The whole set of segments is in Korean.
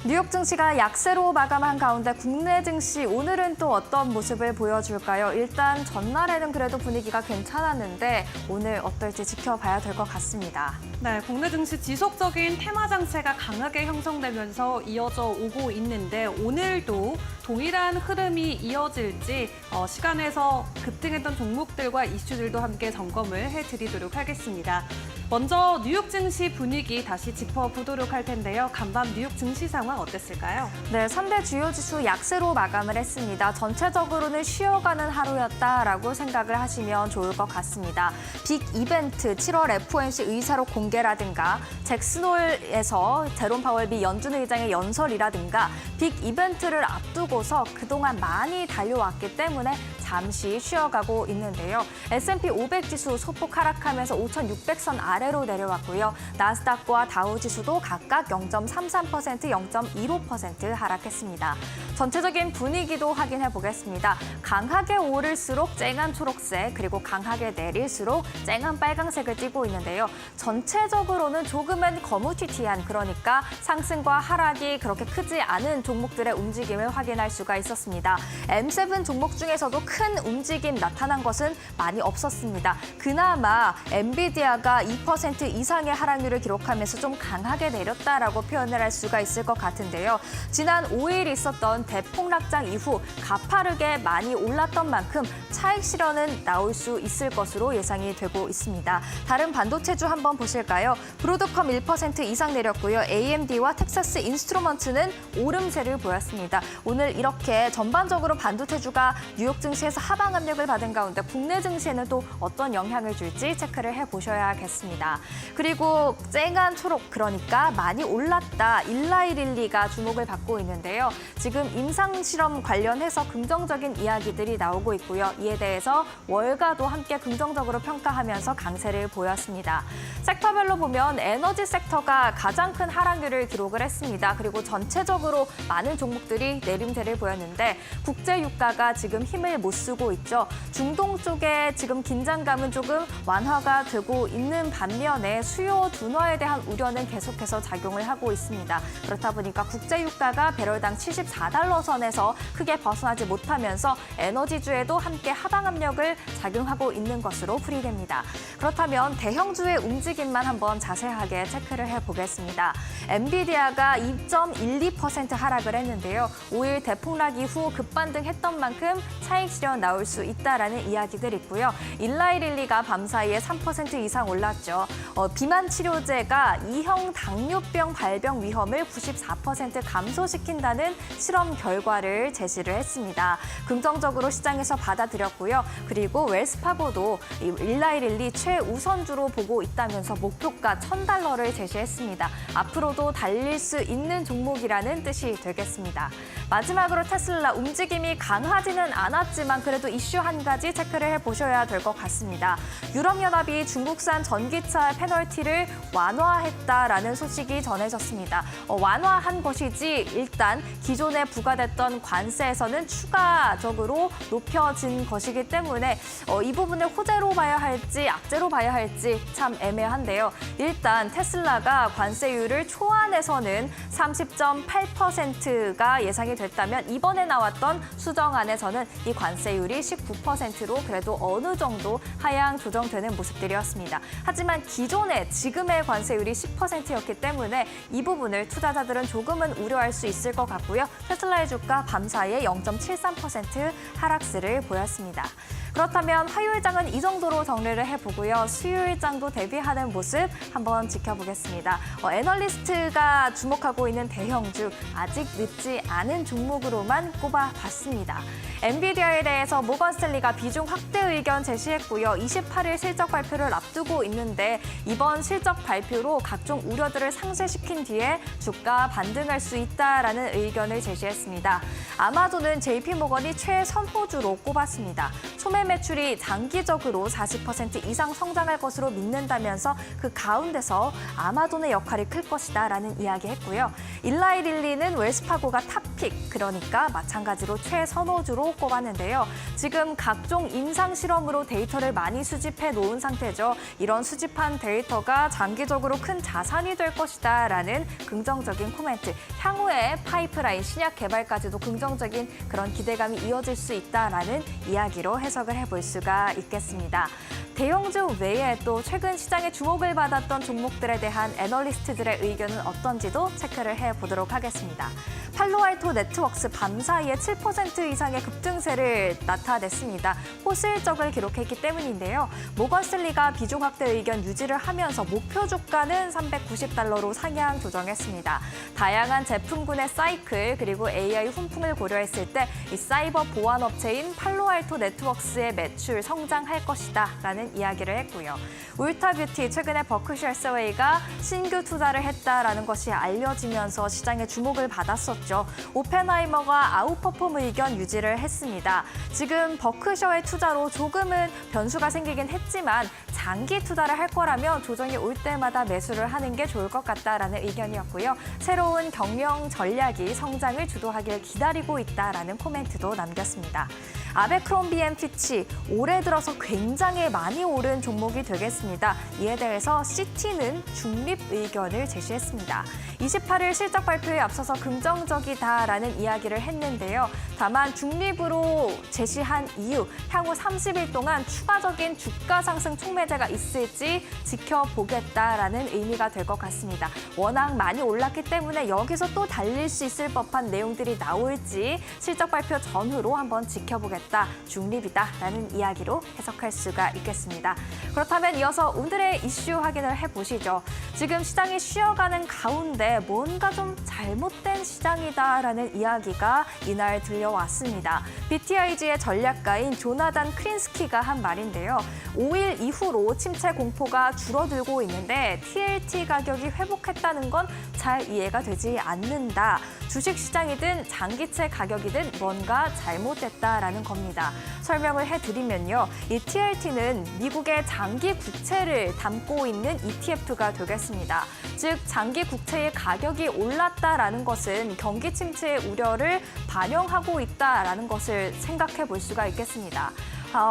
뉴욕 증시가 약세로 마감한 가운데 국내 증시 오늘은 또 어떤 모습을 보여줄까요? 일단 전날에는 그래도 분위기가 괜찮았는데 오늘 어떨지 지켜봐야 될 것 같습니다. 네, 국내 증시 지속적인 테마 장세가 강하게 형성되면서 이어져 오고 있는데 오늘도 동일한 흐름이 이어질지 시간에서 급등했던 종목들과 이슈들도 함께 점검을 해드리도록 하겠습니다. 먼저 뉴욕 증시 분위기 다시 짚어보도록 할 텐데요. 간밤 뉴욕 증시 상황 어땠을까요? 네, 3대 주요 지수 약세로 마감을 했습니다. 전체적으로는 쉬어가는 하루였다라고 생각을 하시면 좋을 것 같습니다. 빅 이벤트 7월 FOMC 의사록 공개라든가 잭슨홀에서 제롬 파월 미 연준 의장의 연설이라든가 빅 이벤트를 앞두고서 그동안 많이 달려왔기 때문에 잠시 쉬어가고 있는데요. S&P 500 지수 소폭 하락하면서 5,600선 아래로 내려왔고요. 나스닥과 다우 지수도 각각 0.33%, 0.25% 하락했습니다. 전체적인 분위기도 확인해 보겠습니다. 강하게 오를수록 쨍한 초록색, 그리고 강하게 내릴수록 쨍한 빨강색을 띠고 있는데요. 전체적으로는 조금은 거무튀튀한, 그러니까 상승과 하락이 그렇게 크지 않은 종목들의 움직임을 확인할 수가 있었습니다. M7 종목 중에서도 큰 움직임 나타난 것은 많이 없었습니다. 그나마 엔비디아가 2% 이상의 하락률을 기록하면서 좀 강하게 내렸다라고 표현을 할 수가 있을 것 같은데요. 지난 5일 있었던 대폭락장 이후 가파르게 많이 올랐던 만큼 차익 실현은 나올 수 있을 것으로 예상이 되고 있습니다. 다른 반도체주 한번 보실까요? 브로드컴 1% 이상 내렸고요. AMD와 텍사스 인스트루먼트는 오름세를 보였습니다. 오늘 이렇게 전반적으로 반도체주가 뉴욕 증시에서 하방 압력을 받은 가운데 국내 증시에는 또 어떤 영향을 줄지 체크를 해보셔야겠습니다. 그리고 쨍한 초록, 그러니까 많이 올랐다, 일라이릴리가 주목을 받고 있는데요. 지금 임상실험 관련해서 긍정적인 이야기들이 나오고 있고요. 이에 대해서 월가도 함께 긍정적으로 평가하면서 강세를 보였습니다. 섹터별로 보면 에너지 섹터가 가장 큰 하락률을 기록을 했습니다. 그리고 전체적으로 많은 종목들이 내림세를 보였는데 국제 유가가 지금 힘을 못 쓰고 있죠. 중동 쪽에 지금 긴장감은 조금 완화가 되고 있는 반면에 수요 둔화에 대한 우려는 계속해서 작용을 하고 있습니다. 그렇다 보니까 국제 유가가 배럴당 74달러 선에서 크게 벗어나지 못하면서 에너지주에도 함께 하방 압력을 작용하고 있는 것으로 풀이됩니다. 그렇다면 대형주의 움직임만 한번 자세하게 체크를 해보겠습니다. 엔비디아가 2.12% 하락을 했는데요. 5일 대폭락 이후 급반등했던 만큼 차익 실현 나올 수 있다라는 이야기들 있고요. 일라이릴리가 밤사이에 3% 이상 올랐죠. 비만 치료제가 2형 당뇨병 발병 위험을 94% 감소시킨다는 실험 결과를 제시를 했습니다. 긍정적으로 시장에서 받아들였고요. 그리고 웰스파고도 일라이릴리 최우선주로 보고 있다면서 목표가 $1,000를 제시했습니다. 앞으로도 달릴 수 있는 종목이라는 뜻이 되겠습니다. 마지막으로 테슬라 움직임이 강하지는 않았지만 그래도 이슈 한 가지 체크를 해보셔야 될 것 같습니다. 유럽연합이 중국산 전기차 페널티를 완화했다라는 소식이 전해졌습니다. 완화한 것이지 일단 기존에 부과됐던 관세에서는 추가적으로 높여진 것이기 때문에 이 부분을 호재로 봐야 할지 악재로 봐야 할지 참 애매한데요. 일단 테슬라가 관세율을 초안에서는 30.8%가 예상이 됐다면 이번에 나왔던 수정안에서는 이 관세율이 19%로 그래도 어느 정도 하향 조정되는 모습들이었습니다. 하지만 기존의 지금의 관세율이 10%였기 때문에 이 부분을 투자자들은 조금은 우려할 수 있을 것 같고요. 테슬라의 주가 밤사이에 0.73% 하락세를 보였습니다. 그렇다면 화요일장은 이 정도로 정리를 해보고요. 수요일장도 대비하는 모습 한번 지켜보겠습니다. 애널리스트가 주목하고 있는 대형주, 아직 늦지 않은 종목으로만 꼽아봤습니다. 엔비디아에 대해서 모건 스탠리가 비중 확대 의견 제시했고요. 28일 실적 발표를 앞두고 있는데 이번 실적 발표로 각종 우려들을 상쇄시킨 뒤에 주가 반등할 수 있다라는 의견을 제시했습니다. 아마존은 JP모건이 최선호주로 꼽았습니다. 소매 해외 매출이 장기적으로 40% 이상 성장할 것으로 믿는다면서 그 가운데서 아마존의 역할이 클 것이다라는 이야기했고요. 일라이 릴리는 웰스파고가 탑픽, 그러니까 마찬가지로 최선호주로 꼽았는데요. 지금 각종 임상 실험으로 데이터를 많이 수집해 놓은 상태죠. 이런 수집한 데이터가 장기적으로 큰 자산이 될 것이다라는 긍정적인 코멘트. 향후에 파이프라인 신약 개발까지도 긍정적인 그런 기대감이 이어질 수 있다라는 이야기로 해석을 해볼 수가 있겠습니다. 대형주 외에 또 최근 시장에 주목을 받았던 종목들에 대한 애널리스트들의 의견은 어떤지도 체크를 해보도록 하겠습니다. 팔로알토 네트워크스 밤사이에 7% 이상의 급등세를 나타냈습니다. 호실적을 기록했기 때문인데요. 모건슬리가 비중 확대 의견 유지를 하면서 목표 주가는 $390로 상향 조정했습니다. 다양한 제품군의 사이클 그리고 AI 훈풍을 고려했을 때 이 사이버 보안 업체인 팔로알토 네트워크스의 매출 성장할 것이다라는 이야기를 했고요. 울타뷰티 최근에 버크셔 해서웨이가 신규 투자를 했다라는 것이 알려지면서 시장의 주목을 받았었죠. 오펜하이머가 아웃퍼폼 의견 유지를 했습니다. 지금 버크셔의 투자로 조금은 변수가 생기긴 했지만 장기 투자를 할 거라면 조정이 올 때마다 매수를 하는 게 좋을 것 같다라는 의견이었고요. 새로운 경영 전략이 성장을 주도하길 기다리고 있다라는 코멘트도 남겼습니다. 아베크롬비 앤 피치, 올해 들어서 굉장히 많이 오른 종목이 되겠습니다. 이에 대해서 시티는 중립 의견을 제시했습니다. 28일 실적 발표에 앞서서 긍정적이다라는 이야기를 했는데요. 다만 중립으로 제시한 이유, 향후 30일 동안 추가적인 주가 상승 촉매제가 있을지 지켜보겠다라는 의미가 될 것 같습니다. 워낙 많이 올랐기 때문에 여기서 또 달릴 수 있을 법한 내용들이 나올지 실적 발표 전후로 한번 지켜보겠다, 중립이다라는 이야기로 해석할 수가 있겠습니다. 그렇다면 이어서 오늘의 이슈 확인을 해보시죠. 지금 시장이 쉬어가는 가운데 뭔가 좀 잘못된 시장이다라는 이야기가 이날 들려왔습니다. BTIG의 전략가인 조나단 크린스키가 한 말인데요. 5일 이후로 침체 공포가 줄어들고 있는데 TLT 가격이 회복했다는 건 잘 이해가 되지 않는다. 주식시장이든 장기채 가격이든 뭔가 잘못됐다라는 겁니다. 설명을 해드리면요. 이 TLT는 미국의 장기 국채를 담고 있는 ETF가 되겠습니다. 즉 장기 국채의 가격이 올랐다라는 것은 경기 침체의 우려를 반영하고 있다라는 것을 생각해 볼 수가 있겠습니다.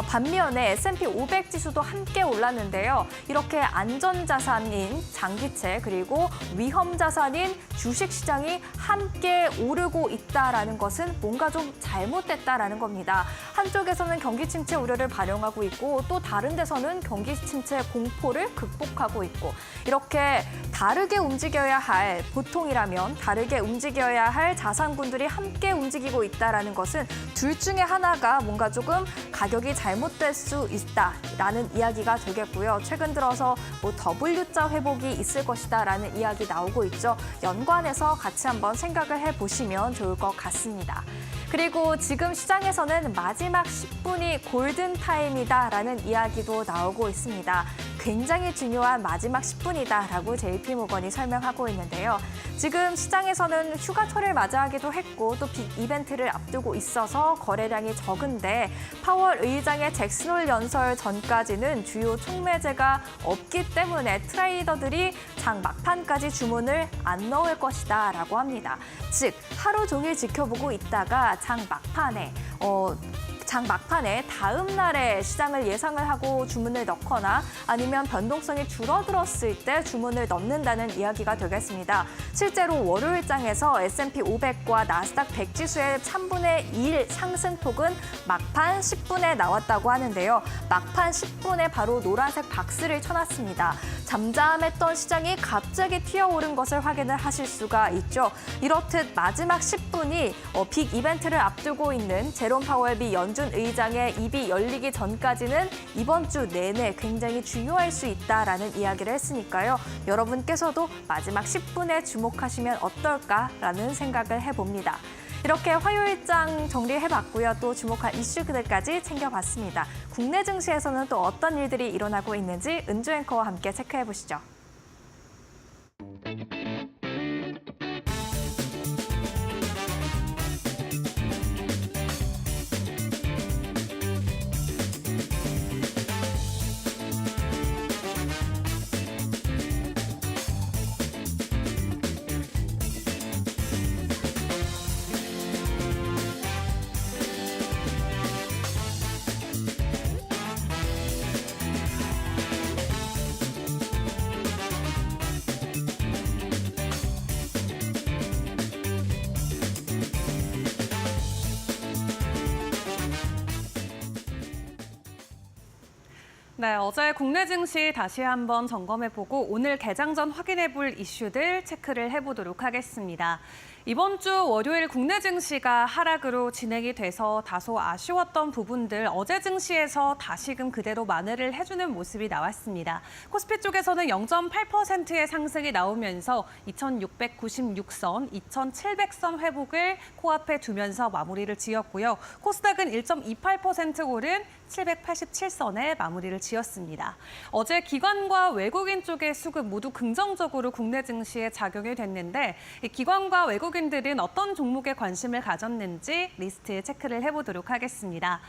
반면에 S&P 500 지수도 함께 올랐는데요. 이렇게 안전자산인 장기채 그리고 위험자산인 주식시장이 함께 오르고 있다라는 것은 뭔가 좀 잘못됐다라는 겁니다. 한쪽에서는 경기 침체 우려를 반영하고 있고 또 다른 데서는 경기 침체 공포를 극복하고 있고 이렇게 다르게 움직여야 할, 보통이라면 다르게 움직여야 할 자산군들이 함께 움직이고 있다라는 것은 둘 중에 하나가 뭔가 조금 가격이 잘못될 수 있다라는 이야기가 되겠고요. 최근 들어서 뭐 W자 회복이 있을 것이다라는 이야기 나오고 있죠. 연관해서 같이 한번 생각을 해보시면 좋을 것 같습니다. 그리고 지금 시장에서는 마지막 10분이 골든타임이다라는 이야기도 나오고 있습니다. 굉장히 중요한 마지막 10분이다라고 JP모건이 설명하고 있는데요. 지금 시장에서는 휴가철을 맞이하기도 했고 또 빅 이벤트를 앞두고 있어서 거래량이 적은데 파월 의장의 잭슨홀 연설 전까지는 주요 촉매제가 없기 때문에 트레이더들이 장 막판까지 주문을 안 넣을 것이다라고 합니다. 즉 하루 종일 지켜보고 있다가 장 막판에 다음 날에 시장을 예상을 하고 주문을 넣거나 아니면 변동성이 줄어들었을 때 주문을 넣는다는 이야기가 되겠습니다. 실제로 월요일장에서 S&P 500과 나스닥 100 지수의 3분의 1 상승폭은 막판 10분에 나왔다고 하는데요. 막판 10분에 바로 노란색 박스를 쳐놨습니다. 잠잠했던 시장이 갑자기 튀어오른 것을 확인을 하실 수가 있죠. 이렇듯 마지막 10분이 빅 이벤트를 앞두고 있는 제롬 파월 미 연준 의장의 입이 열리기 전까지는 이번 주 내내 굉장히 중요할 수 있다라는 이야기를 했으니까요. 여러분께서도 마지막 10분에 주목하시면 어떨까라는 생각을 해봅니다. 이렇게 화요일장 정리해봤고요. 또 주목할 이슈들까지 챙겨봤습니다. 국내 증시에서는 또 어떤 일들이 일어나고 있는지 은주 앵커와 함께 체크해보시죠. 네, 어제 국내 증시 다시 한번 점검해보고 오늘 개장 전 확인해볼 이슈들 체크를 해보도록 하겠습니다. 이번 주 월요일 국내 증시가 하락으로 진행이 돼서 다소 아쉬웠던 부분들 어제 증시에서 다시금 그대로 만회를 해주는 모습이 나왔습니다. 코스피 쪽에서는 0.8%의 상승이 나오면서 2696선, 2700선 회복을 코앞에 두면서 마무리를 지었고요. 코스닥은 1.28% 오른 787선에 마무리를 지었습니다. 어제 기관과 외국인 쪽의 수급 모두 긍정적으로 국내 증시에 작용이 됐는데 이 기관과 외국인들은 어떤 종목에 관심을 가졌는지 리스트 체크를 해보도록 하겠습니다.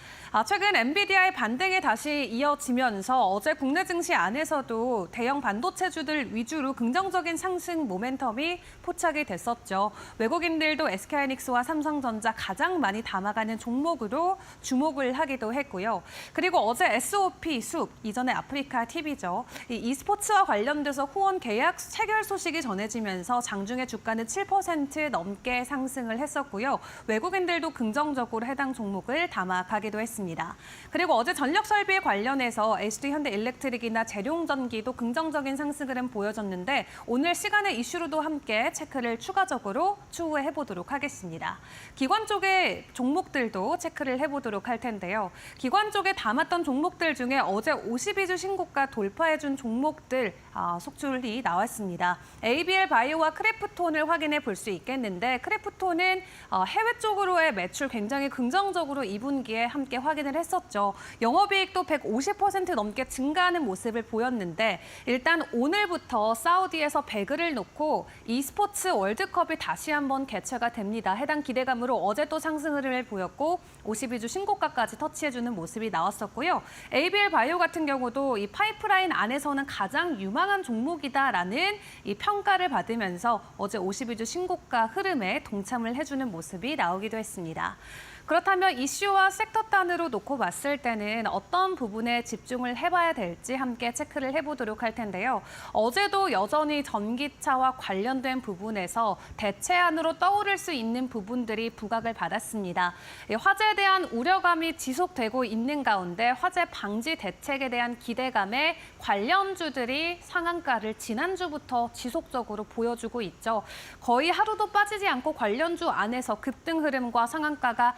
최근 엔비디아의 반등이 다시 이어지면서 어제 국내 증시 안에서도 대형 반도체주들 위주로 긍정적인 상승 모멘텀이 포착이 됐었죠. 외국인들도 SK하이닉스와 삼성전자 가장 많이 담아가는 종목으로 주목을 하기도 했고요. 그리고 어제 SOP 숲, 이전에 아프리카 TV죠. 이 e스포츠와 관련돼서 후원 계약 체결 소식이 전해지면서 장중에 주가는 7% 넘게 상승을 했었고요. 외국인들도 긍정적으로 해당 종목을 담아가기도 했습니다. 그리고 어제 전력 설비에 관련해서 HD현대일렉트릭이나 재룡전기도 긍정적인 상승 흐름 보여줬는데 오늘 시간의 이슈로도 함께 체크를 추가적으로 추후에 해보도록 하겠습니다. 기관 쪽의 종목들도 체크를 해보도록 할 텐데요. 기관 쪽에 담았던 종목들 중에 어제 52주 신고가 돌파해준 종목들 속출이 나왔습니다. ABL 바이오와 크래프톤을 확인해 볼 수 있겠는데 크래프톤은 해외 쪽으로의 매출 굉장히 긍정적으로 2분기에 함께 확인을 했었죠. 영업이익도 150% 넘게 증가하는 모습을 보였는데 일단 오늘부터 사우디에서 배그를 놓고 e스포츠 월드컵이 다시 한번 개최가 됩니다. 해당 기대감으로 어제 또 상승 흐름을 보였고 52주 신고가까지 터치해주는 모습이 나왔었고요. ABL 바이오 같은 경우도 이 파이프라인 안에서는 가장 유망한 종목이다라는 이 평가를 받으면서 어제 52주 신고가 흐름에 동참을 해주는 모습이 나오기도 했습니다. 그렇다면 이슈와 섹터 단으로 놓고 봤을 때는 어떤 부분에 집중을 해봐야 될지 함께 체크를 해보도록 할 텐데요. 어제도 여전히 전기차와 관련된 부분에서 대체안으로 떠오를 수 있는 부분들이 부각을 받았습니다. 화재에 대한 우려감이 지속되고 있는 가운데 화재 방지 대책에 대한 기대감에 관련주들이 상한가를 지난주부터 지속적으로 보여주고 있죠. 거의 하루도 빠지지 않고 관련주 안에서 급등 흐름과 상한가가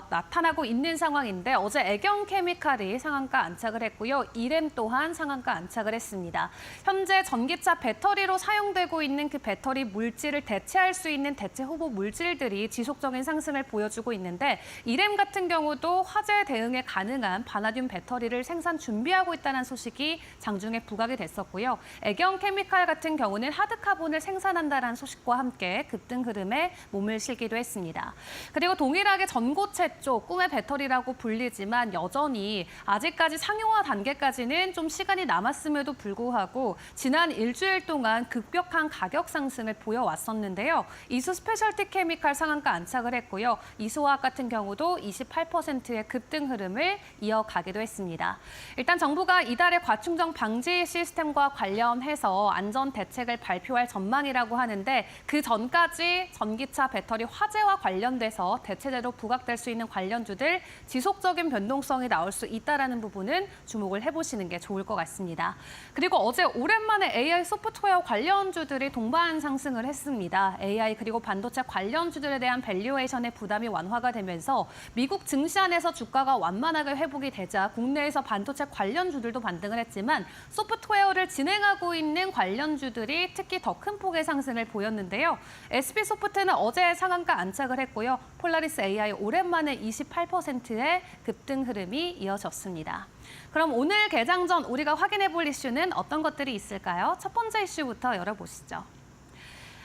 나타나고 있는 상황인데 어제 애경케미칼이 상한가 안착을 했고요. 이램 또한 상한가 안착을 했습니다. 현재 전기차 배터리로 사용되고 있는 그 배터리 물질을 대체할 수 있는 대체 후보 물질들이 지속적인 상승을 보여주고 있는데 이램 같은 경우도 화재 대응에 가능한 바나듐 배터리를 생산 준비하고 있다는 소식이 장중에 부각이 됐었고요. 애경케미칼 같은 경우는 하드카본을 생산한다는 소식과 함께 급등 흐름에 몸을 실기도 했습니다. 그리고 동일하게 전고체 쪽 꿈의 배터리라고 불리지만 여전히 아직까지 상용화 단계까지는 좀 시간이 남았음에도 불구하고 지난 일주일 동안 급격한 가격 상승을 보여왔었는데요. 이수 스페셜티 케미칼 상한가 안착을 했고요. 이수화학 같은 경우도 28%의 급등 흐름을 이어가기도 했습니다. 일단 정부가 이달에 과충전 방지 시스템과 관련해서 안전 대책을 발표할 전망이라고 하는데 그 전까지 전기차 배터리 화재와 관련돼서 대체제로 부각될 수 있는 관련주들 지속적인 변동성이 나올 수 있다는 부분은 주목을 해보시는 게 좋을 것 같습니다. 그리고 어제 오랜만에 AI 소프트웨어 관련주들이 동반 상승을 했습니다. AI 그리고 반도체 관련주들에 대한 밸류에이션의 부담이 완화가 되면서 미국 증시 안에서 주가가 완만하게 회복이 되자 국내에서 반도체 관련주들도 반등을 했지만 소프트웨어를 진행하고 있는 관련주들이 특히 더 큰 폭의 상승을 보였는데요. SB소프트는 어제 상한가 안착을 했고요. 폴라리스 AI 오랜만에 28%의 급등 흐름이 이어졌습니다. 그럼 오늘 개장 전 우리가 확인해 볼 이슈는 어떤 것들이 있을까요? 첫 번째 이슈부터 열어보시죠.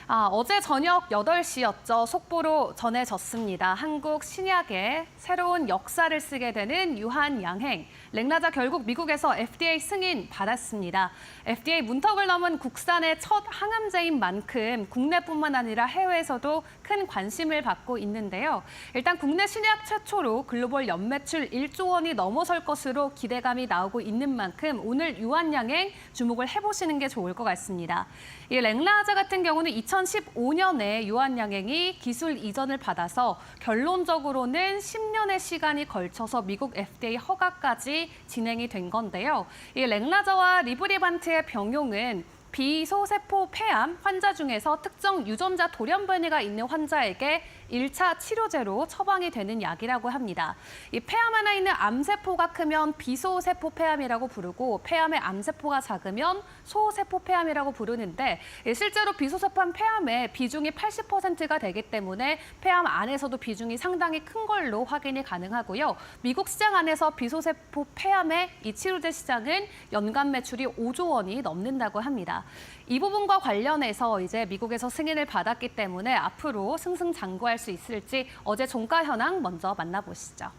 어제 저녁 8시였죠. 속보로 전해졌습니다. 한국 신약의 새로운 역사를 쓰게 되는 유한양행. 렉나자 결국 미국에서 FDA 승인 받았습니다. FDA 문턱을 넘은 국산의 첫 항암제인 만큼 국내뿐만 아니라 해외에서도 큰 관심을 받고 있는데요. 일단 국내 신약 최초로 글로벌 연매출 1조 원이 넘어설 것으로 기대감이 나오고 있는 만큼 오늘 유한양행 주목을 해보시는 게 좋을 것 같습니다. 이 렉나자 같은 경우는 2000 2015년에 유한양행이 기술 이전을 받아서 결론적으로는 10년의 시간이 걸쳐서 미국 FDA 허가까지 진행이 된 건데요. 이 랭라저와 리브리반트의 병용은 비소세포 폐암 환자 중에서 특정 유전자 돌연 변이가 있는 환자에게 1차 치료제로 처방이 되는 약이라고 합니다. 이 폐암 안에 있는 암세포가 크면 비소세포 폐암이라고 부르고 폐암의 암세포가 작으면 소세포 폐암이라고 부르는데 실제로 비소세포 폐암의 비중이 80%가 되기 때문에 폐암 안에서도 비중이 상당히 큰 걸로 확인이 가능하고요. 미국 시장 안에서 비소세포 폐암의 이 치료제 시장은 연간 매출이 5조 원이 넘는다고 합니다. 이 부분과 관련해서 이제 미국에서 승인을 받았기 때문에 앞으로 승승장구할 수 있을지 어제 종가 현황 먼저 만나보시죠.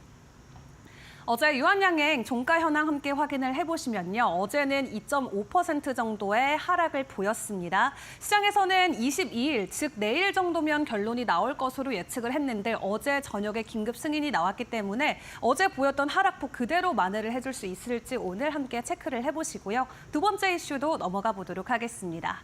어제 유한양행 종가 현황 함께 확인을 해보시면요. 어제는 2.5% 정도의 하락을 보였습니다. 시장에서는 22일, 즉 내일 정도면 결론이 나올 것으로 예측을 했는데 어제 저녁에 긴급 승인이 나왔기 때문에 어제 보였던 하락폭 그대로 만회를 해줄 수 있을지 오늘 함께 체크를 해보시고요. 두 번째 이슈도 넘어가 보도록 하겠습니다.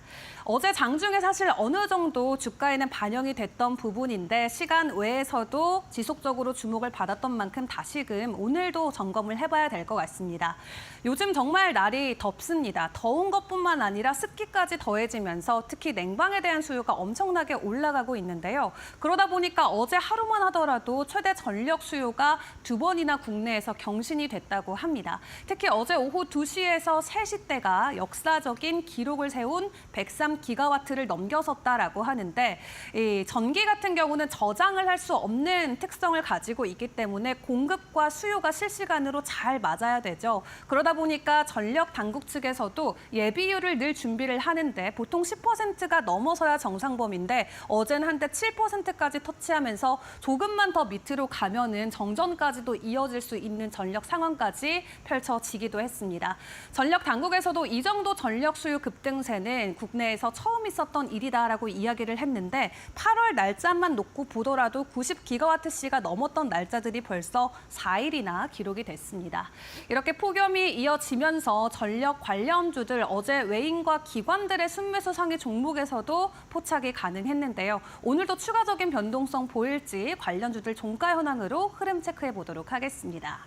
어제 장중에 사실 어느 정도 주가에는 반영이 됐던 부분인데 시간 외에서도 지속적으로 주목을 받았던 만큼 다시금 오늘도 점검을 해봐야 될 것 같습니다. 요즘 정말 날이 덥습니다. 더운 것뿐만 아니라 습기까지 더해지면서 특히 냉방에 대한 수요가 엄청나게 올라가고 있는데요. 그러다 보니까 어제 하루만 하더라도 최대 전력 수요가 2번이나 국내에서 경신이 됐다고 합니다. 특히 어제 오후 2시에서 3시 때가 역사적인 기록을 세운 103기가와트를 넘겨섰다라고 하는데 이 전기 같은 경우는 저장을 할 수 없는 특성을 가지고 있기 때문에 공급과 수요가 실시간으로 잘 맞아야 되죠. 그러다 보니까 전력 당국 측에서도 예비율을 늘 준비를 하는데 보통 10%가 넘어서야 정상범인데 어제는 한때 7%까지 터치하면서 조금만 더 밑으로 가면은 정전까지도 이어질 수 있는 전력 상황까지 펼쳐지기도 했습니다. 전력 당국에서도 이 정도 전력 수요 급등세는 국내에서 처음 있었던 일이다라고 이야기를 했는데 8월 날짜만 놓고 보더라도 90기가와트시가 넘었던 날짜들이 벌써 4일이나 기록이 됐습니다. 이렇게 폭염이 이어지면서 전력 관련주들 어제 외인과 기관들의 순매수 상위 종목에서도 포착이 가능했는데요. 오늘도 추가적인 변동성 보일지 관련주들 종가 현황으로 흐름 체크해 보도록 하겠습니다.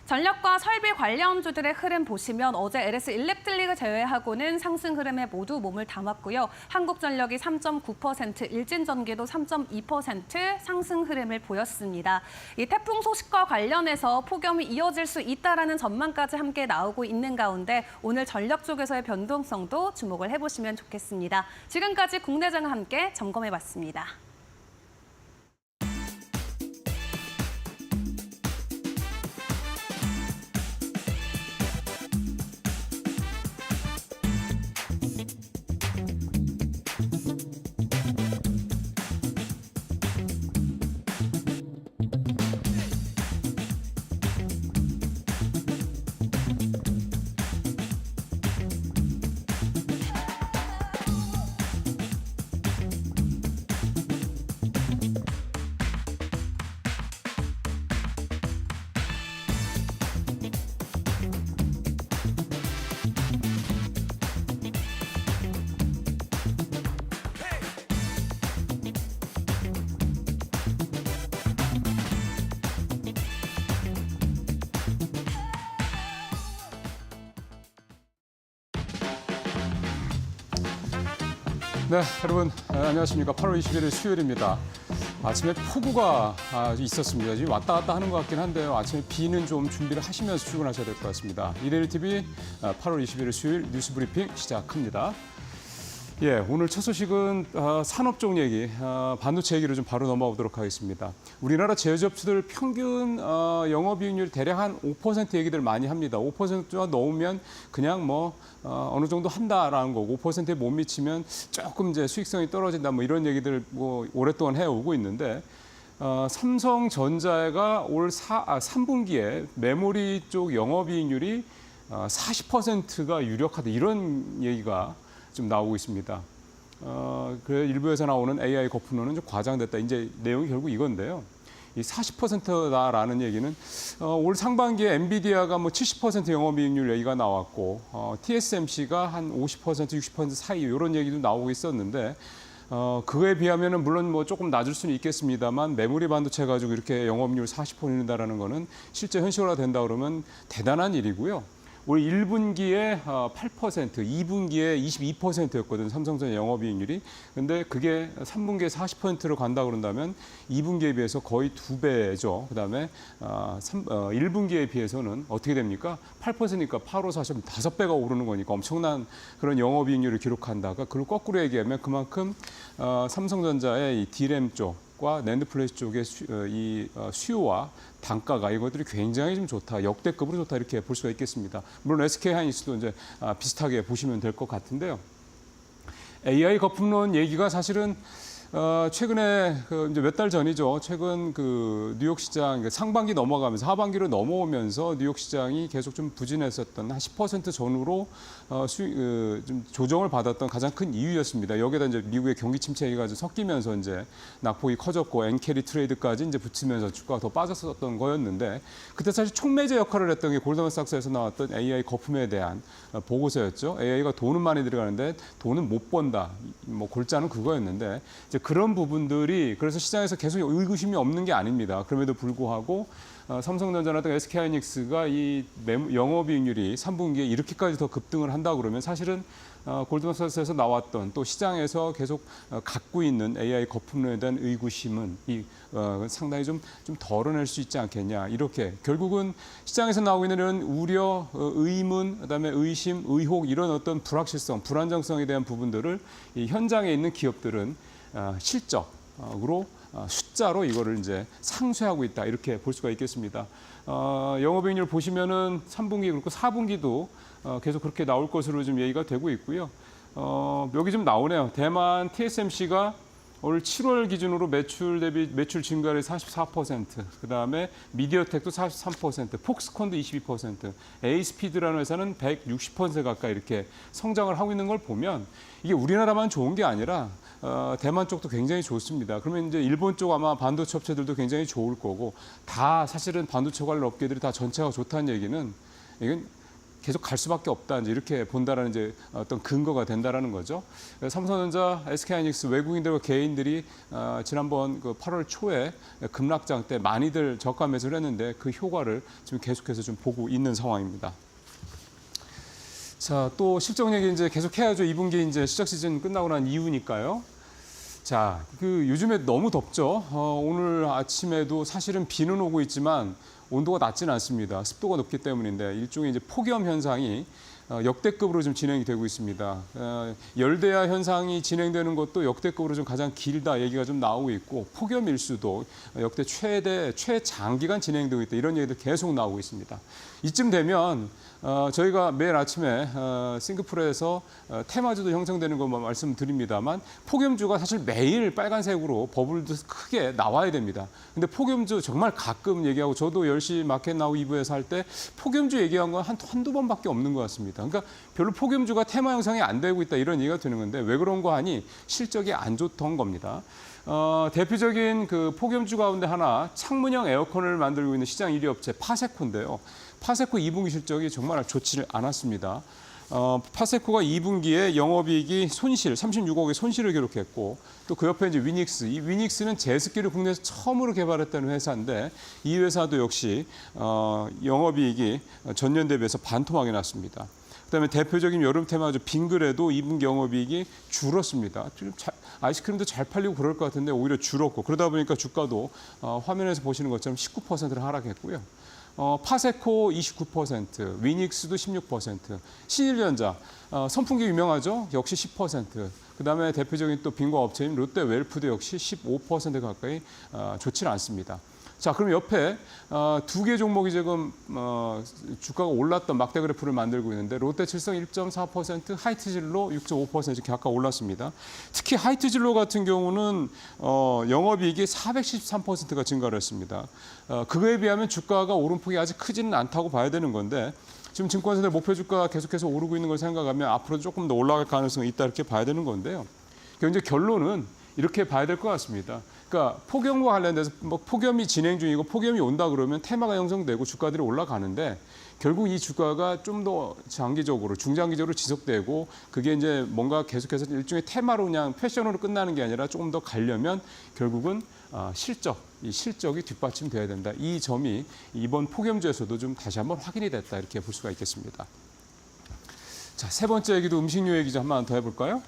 전력과 설비 관련주들의 흐름 보시면 어제 LS 일렉트릭을 제외하고는 상승 흐름에 모두 몸을 담았고요. 한국전력이 3.9%, 일진전기도 3.2% 상승 흐름을 보였습니다. 이 태풍 소식과 관련해서 폭염이 이어질 수 있다라는 전망까지 함께 나오고 있는 가운데 오늘 전력 쪽에서의 변동성도 주목을 해보시면 좋겠습니다. 지금까지 국내장과 함께 점검해봤습니다. 네, 여러분 안녕하십니까. 8월 21일 수요일입니다. 아침에 폭우가 있었습니다. 지금 왔다 갔다 하는 것 같긴 한데요. 아침에 비는 좀 준비를 하시면서 출근하셔야 될 것 같습니다. 이데일리 TV 8월 21일 수요일 뉴스 브리핑 시작합니다. 예, 오늘 첫 소식은 산업종 얘기, 반도체 얘기로 좀 바로 넘어오도록 하겠습니다. 우리나라 제조업체들 평균 영업이익률 대략 한 5% 얘기들 많이 합니다. 5%가 넘으면 그냥 뭐 어느 정도 한다라는 거고 5%에 못 미치면 조금 이제 수익성이 떨어진다 뭐 이런 얘기들 뭐 오랫동안 해오고 있는데 삼성전자가 올 3분기에 메모리 쪽 영업이익률이 40%가 유력하다 이런 얘기가 좀 나오고 있습니다. 그 일부에서 나오는 AI 거품론은 좀 과장됐다. 이제 내용이 결국 이건데요. 이 40%다라는 얘기는 올 상반기에 엔비디아가 뭐 70% 영업이익률 얘기가 나왔고 TSMC가 한 50%, 60% 사이 이런 얘기도 나오고 있었는데 그거에 비하면은 물론 뭐 조금 낮을 수는 있겠습니다만 메모리 반도체 가지고 이렇게 영업률 40% 올린다라는 거는 실제 현실화 된다 그러면 대단한 일이고요. 올 1분기에 8%, 2분기에 22%였거든요. 삼성전자 영업이익률이. 근데 그게 3분기에 40%로 간다 그런다면 2분기에 비해서 거의 2배죠. 그다음에 1분기에 비해서는 어떻게 됩니까? 8%니까 8, 5, 40, 5배가 오르는 거니까 엄청난 그런 영업이익률을 기록한다가 그걸 거꾸로 얘기하면 그만큼 삼성전자의 이 D램 쪽과 낸드 플래시 쪽의 수요와 단가가 이것들이 굉장히 좀 좋다, 역대급으로 좋다 이렇게 볼 수가 있겠습니다. 물론 SK 하이닉스도 이제 비슷하게 보시면 될 것 같은데요. AI 거품론 얘기가 사실은 최근에 이제 몇 달 전이죠. 최근 그 뉴욕 시장 상반기 넘어가면서 하반기로 넘어오면서 뉴욕 시장이 계속 좀 부진했었던 한 10% 전후로 좀 조정을 받았던 가장 큰 이유였습니다. 여기에다 이제 미국의 경기 침체 얘기가 좀 섞이면서 이제 낙폭이 커졌고 엔캐리 트레이드까지 이제 붙이면서 주가가 더 빠졌었던 거였는데 그때 사실 촉매제 역할을 했던 게 골드만삭스에서 나왔던 AI 거품에 대한 보고서였죠. AI가 돈은 많이 들어가는데 돈은 못 번다. 뭐 골자는 그거였는데 이제 그런 부분들이 그래서 시장에서 계속 의구심이 없는 게 아닙니다. 그럼에도 불구하고 삼성전자나 SK하이닉스가 이 영업이익률이 3분기에 이렇게까지 더 급등을 한다 그러면 사실은 골드만삭스에서 나왔던 또 시장에서 계속 갖고 있는 AI 거품론에 대한 의구심은 상당히 좀 덜어낼 수 있지 않겠냐. 이렇게 결국은 시장에서 나오고 있는 이런 우려, 의문, 그다음에 의심, 의혹 이런 어떤 불확실성, 불안정성에 대한 부분들을 이 현장에 있는 기업들은 실적으로 숫자로 이거를 이제 상쇄하고 있다 이렇게 볼 수가 있겠습니다. 영업이익률 보시면은 3분기 그렇고 4분기도 계속 그렇게 나올 것으로 좀 얘기가 되고 있고요. 여기 좀 나오네요. 대만 TSMC가 올 7월 기준으로 매출 증가율이 44%, 그다음에 미디어텍도 43%, 폭스콘도 22%, 에이스피드라는 회사는 160% 가까이 이렇게 성장을 하고 있는 걸 보면 이게 우리나라만 좋은 게 아니라 대만 쪽도 굉장히 좋습니다. 그러면 이제 일본 쪽 아마 반도체 업체들도 굉장히 좋을 거고 다 사실은 반도체 관련 업계들이 다 전체가 좋다는 얘기는 이건 계속 갈 수밖에 없다 이제 이렇게 본다라는 이제 어떤 근거가 된다라는 거죠. 삼성전자, SK하이닉스 외국인들과 개인들이 지난번 그 8월 초에 급락장 때 많이들 저가 매수를 했는데 그 효과를 지금 계속해서 좀 보고 있는 상황입니다. 자, 또 실적 얘기 이제 계속 해야죠. 2분기 이제 시작 시즌 끝나고 난 이후니까요. 자, 요즘에 너무 덥죠. 오늘 아침에도 사실은 비는 오고 있지만 온도가 낮지는 않습니다. 습도가 높기 때문인데 일종의 이제 폭염 현상이 역대급으로 좀 진행이 되고 있습니다. 열대야 현상이 진행되는 것도 역대급으로 좀 가장 길다 얘기가 좀 나오고 있고 폭염 일수도 역대 최장기간 진행되고 있다 이런 얘기들 계속 나오고 있습니다. 이쯤 되면 저희가 매일 아침에 싱가포르에서 테마주도 형성되는 것만 말씀드립니다만 폭염주가 사실 매일 빨간색으로 버블도 크게 나와야 됩니다. 근데 폭염주 정말 가끔 얘기하고 저도 10시 마켓 나우 2부에서 할 때 폭염주 얘기한 건 한두 번밖에 없는 것 같습니다. 그러니까 별로 폭염주가 테마 형성이 안 되고 있다 이런 얘기가 되는 건데 왜 그런 거 하니 실적이 안 좋던 겁니다. 대표적인 그 폭염주 가운데 하나 창문형 에어컨을 만들고 있는 시장 1위 업체 파세코인데요. 파세코 2분기 실적이 정말 좋지를 않았습니다. 파세코가 2분기에 영업이익이 손실 36억의 손실을 기록했고 또 그 옆에 이제 위닉스, 이 위닉스는 제습기를 국내에서 처음으로 개발했다는 회사인데 이 회사도 역시 영업이익이 전년 대비해서 반토막이 났습니다. 그다음에 대표적인 여름 테마주 빙그레도 2분기 영업이익이 줄었습니다. 아이스크림도 잘 팔리고 그럴 것 같은데 오히려 줄었고 그러다 보니까 주가도 화면에서 보시는 것처럼 19%를 하락했고요. 파세코 29%, 위닉스도 16%, 신일전자 선풍기 유명하죠? 역시 10%. 그다음에 대표적인 또 빙과 업체인 롯데 웰프도 역시 15% 가까이 좋지는 않습니다. 자, 그럼 옆에 두 개 종목이 지금 주가가 올랐던 막대 그래프를 만들고 있는데 롯데칠성 1.4%, 하이트진로 6.5% 이렇게 각각 올랐습니다. 특히 하이트진로 같은 경우는 영업이익이 413%가 증가를 했습니다. 그거에 비하면 주가가 오름폭이 아직 크지는 않다고 봐야 되는 건데 지금 증권사들 목표 주가가 계속해서 오르고 있는 걸 생각하면 앞으로 조금 더 올라갈 가능성이 있다 이렇게 봐야 되는 건데요. 이제 결론은 이렇게 봐야 될 것 같습니다. 그러니까 폭염과 관련돼서 뭐 폭염이 진행 중이고 폭염이 온다 그러면 테마가 형성되고 주가들이 올라가는데 결국 이 주가가 좀 더 장기적으로 중장기적으로 지속되고 그게 이제 뭔가 계속해서 일종의 테마로 그냥 패션으로 끝나는 게 아니라 조금 더 가려면 결국은 이 실적이 뒷받침돼야 된다. 이 점이 이번 폭염주에서도 좀 다시 한번 확인이 됐다. 이렇게 볼 수가 있겠습니다. 자, 세 번째 얘기도 음식료 얘기 좀 한번 더 해볼까요?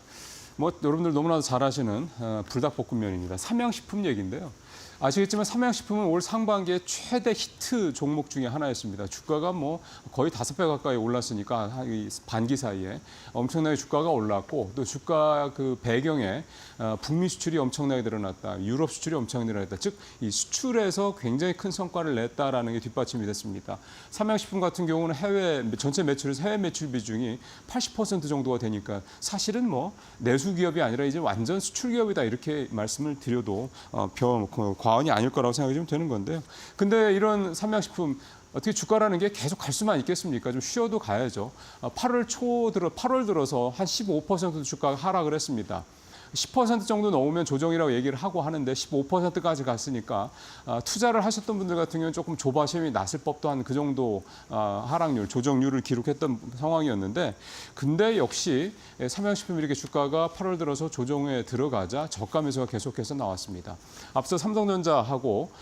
뭐 여러분들 너무나도 잘 아시는 불닭볶음면입니다. 삼양식품 얘기인데요. 아시겠지만 삼양식품은 올 상반기에 최대 히트 종목 중에 하나였습니다. 주가가 뭐 거의 5배 가까이 올랐으니까 반기 사이에 엄청나게 주가가 올랐고 또 주가 그 배경에 북미 수출이 엄청나게 늘어났다. 유럽 수출이 엄청나게 늘어났다. 즉 이 수출에서 굉장히 큰 성과를 냈다라는 게 뒷받침이 됐습니다. 삼양식품 같은 경우는 전체 매출에서 해외 매출 비중이 80% 정도가 되니까 사실은 뭐 내수 기업이 아니라 이제 완전 수출 기업이다 이렇게 말씀을 드려도 과언이 아닐 거라고 생각이 좀 되는 건데요. 근데 이런 삼양식품 어떻게 주가라는 게 계속 갈 수만 있겠습니까? 좀 쉬어도 가야죠. 8월 들어서 한 15% 주가가 하락을 했습니다. 10% 정도 넘으면 조정이라고 얘기를 하고 하는데 15%까지 갔으니까 투자를 하셨던 분들 같은 경우는 조금 조바심이 났을 법도 한 그 정도 하락률, 조정률을 기록했던 상황이었는데 근데 역시 삼양식품 이렇게 주가가 8월 들어서 조정에 들어가자 저가 매수가 계속해서 나왔습니다. 앞서 삼성전자하고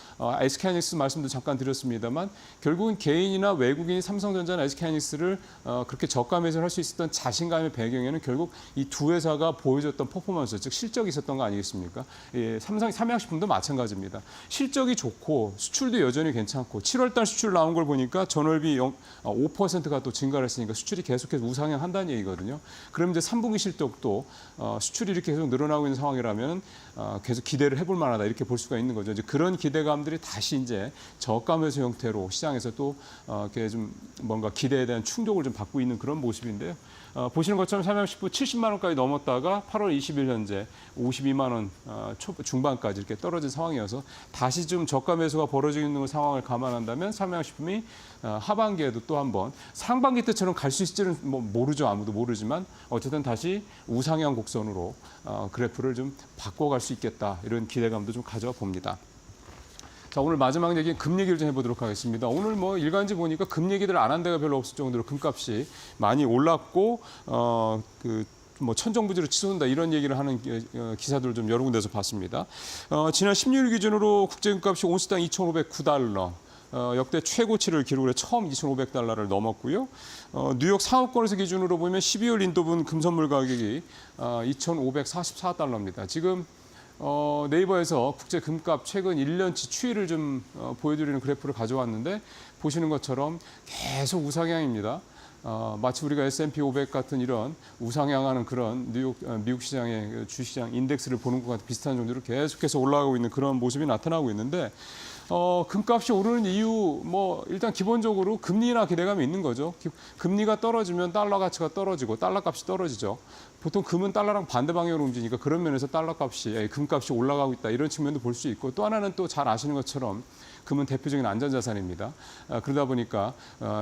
SK하이닉스 말씀도 잠깐 드렸습니다만 결국은 개인이나 외국인이 삼성전자나 SK하이닉스를 그렇게 저가 매수를 할 수 있었던 자신감의 배경에는 결국 이 두 회사가 보여줬던 퍼포먼스 즉 실적이 있었던 거 아니겠습니까? 예, 삼양식품도 마찬가지입니다. 실적이 좋고 수출도 여전히 괜찮고 7월 달 수출 나온 걸 보니까 전월비 5%가 또 증가를 했으니까 수출이 계속해서 우상향 한다는 얘기거든요. 그럼 이제 3분기 실적도 수출이 이렇게 계속 늘어나고 있는 상황이라면 계속 기대를 해볼 만하다 이렇게 볼 수가 있는 거죠. 이제 그런 기대감들이 다시 이제 저가 매수 형태로 시장에서 또 이렇게 좀 뭔가 기대에 대한 충족을 좀 받고 있는 그런 모습인데요. 보시는 것처럼 삼양식품 70만 원까지 넘었다가 8월 20일 현재 52만 원 중반까지 이렇게 떨어진 상황이어서 다시 좀 저가 매수가 벌어지고 있는 상황을 감안한다면 삼양식품이 하반기에도 또 한번 상반기 때처럼 갈 수 있을지는 뭐 모르죠. 아무도 모르지만 어쨌든 다시 우상향 곡선으로 그래프를 좀 바꿔갈 수 있겠다. 이런 기대감도 좀 가져와 봅니다. 자, 오늘 마지막 얘기는 금 얘기를 좀 해보도록 하겠습니다. 오늘 뭐 일간지 보니까 금 얘기들 안 한 데가 별로 없을 정도로 금값이 많이 올랐고 뭐 천정부지로 치솟는다 이런 얘기를 하는 기사들을 좀 여러 군데서 봤습니다. 지난 16일 기준으로 국제금값이 온스당 2,509달러. 역대 최고치를 기록해 처음 2,500달러를 넘었고요. 뉴욕 상업거래소 기준으로 보면 12월 인도분 금선물 가격이 2,544달러입니다. 지금 네이버에서 국제 금값 최근 1년치 추이를 좀 보여드리는 그래프를 가져왔는데 보시는 것처럼 계속 우상향입니다. 마치 우리가 S&P 500 같은 이런 우상향하는 그런 미국 시장의 주시장 인덱스를 보는 것 같은 비슷한 정도로 계속해서 올라가고 있는 그런 모습이 나타나고 있는데 금값이 오르는 이유 뭐 일단 기본적으로 금리나 기대감이 있는 거죠. 금리가 떨어지면 달러 가치가 떨어지고 달러 값이 떨어지죠. 보통 금은 달러랑 반대 방향으로 움직이니까 그런 면에서 달러 값이 금값이 올라가고 있다 이런 측면도 볼 수 있고 또 하나는 또 잘 아시는 것처럼 금은 대표적인 안전자산입니다. 그러다 보니까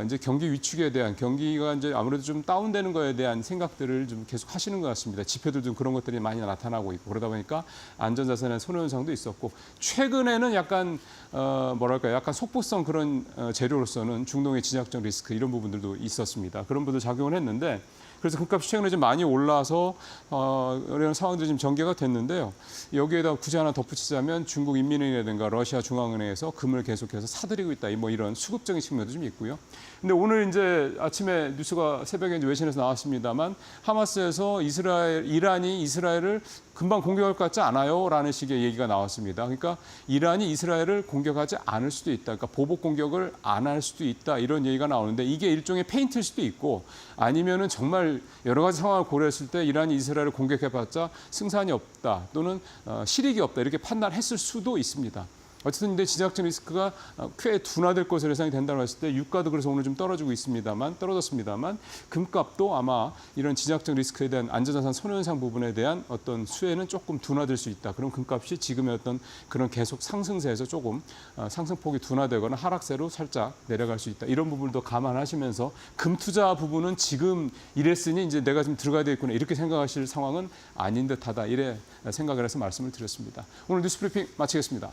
이제 경기 위축에 대한 경기가 이제 아무래도 좀 다운되는 거에 대한 생각들을 좀 계속 하시는 것 같습니다. 지표들 좀 그런 것들이 많이 나타나고 있고 그러다 보니까 안전자산의 손해 현상도 있었고 최근에는 약간 약간 속보성 그런 재료로서는 중동의 진압적 리스크 이런 부분들도 있었습니다. 그런 부분들 작용을 했는데 그래서 금값이 최근에 좀 많이 올라서 이런 상황들이 좀 전개가 됐는데요. 여기에다 굳이 하나 덧붙이자면 중국 인민은행이라든가 러시아 중앙은행에서 금을 계속해서 사들이고 있다. 뭐 이런 수급적인 측면도 좀 있고요. 근데 오늘 이제 아침에 뉴스가 새벽에 이제 외신에서 나왔습니다만 하마스에서 이란이 이스라엘을 금방 공격할 것 같지 않아요? 라는 식의 얘기가 나왔습니다. 그러니까 이란이 이스라엘을 공격하지 않을 수도 있다. 그러니까 보복 공격을 안 할 수도 있다. 이런 얘기가 나오는데 이게 일종의 페인트일 수도 있고 아니면은 정말 여러 가지 상황을 고려했을 때 이란이 이스라엘을 공격해봤자 승산이 없다. 또는 실익이 없다. 이렇게 판단했을 수도 있습니다. 어쨌든 근데 지정학적 리스크가 꽤 둔화될 것으로 예상이 된다고 했을 때 유가도 그래서 오늘 좀 떨어졌습니다만 금값도 아마 이런 지정학적 리스크에 대한 안전자산 손해현상 부분에 대한 어떤 수혜는 조금 둔화될 수 있다. 그럼 금값이 지금의 어떤 그런 계속 상승세에서 조금 상승폭이 둔화되거나 하락세로 살짝 내려갈 수 있다. 이런 부분도 감안하시면서 금 투자 부분은 지금 이랬으니 이제 내가 좀 들어가야 되겠구나 이렇게 생각하실 상황은 아닌 듯하다. 이래 생각을 해서 말씀을 드렸습니다. 오늘 뉴스 브리핑 마치겠습니다.